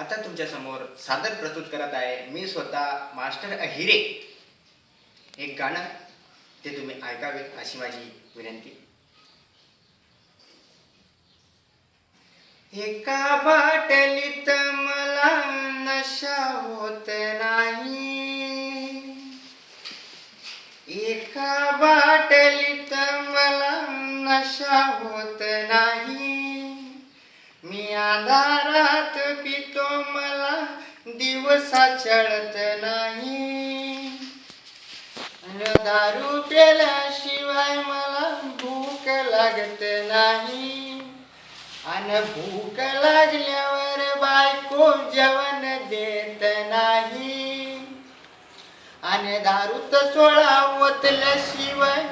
आता तुमच्या समोर सादर प्रस्तुत करत आहे मी स्वतः मास्टर अहिरे. एक गाणं ते तुम्ही ऐकावे अशी माझी विनंती. एका बाटलीत मला नशा होत नाही, एका बाटलीत मला नशा होत नाही. मी अंधारात पितो मला दिवसा चढत नाही, दारू प्याल्याशिवाय मला भूक लागत नाही. आणि भूक लागल्यावर बायको जेवण देत नाही. आणि दारूत सोळा ओतल्याशिवाय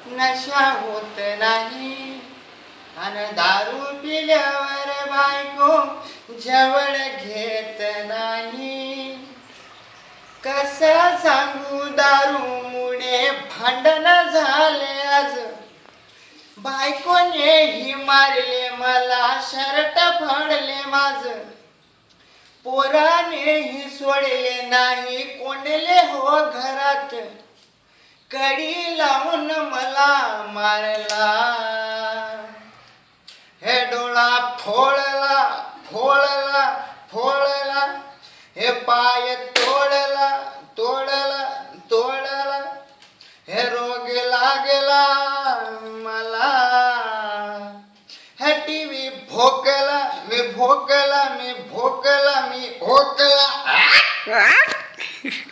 नशा होत नाही. आणि दारू पिल्यावर बायको जवळ घेत नाही. कसं सांगू दारूमुळे भांडण झाले आज, बायकोने ही मारले मला, शर्ट फाडले माझ. पोराने ही सोडले नाही, कोंडले हो घरात, कडी लावून मला मारला. हे डोळा फोडला फोडला फोडला, हे पाय तोडला तोडला तोडला, हे रोग लागला मला. हे टीव्ही भोकला मी भोकला मी भोकला मी भोकला.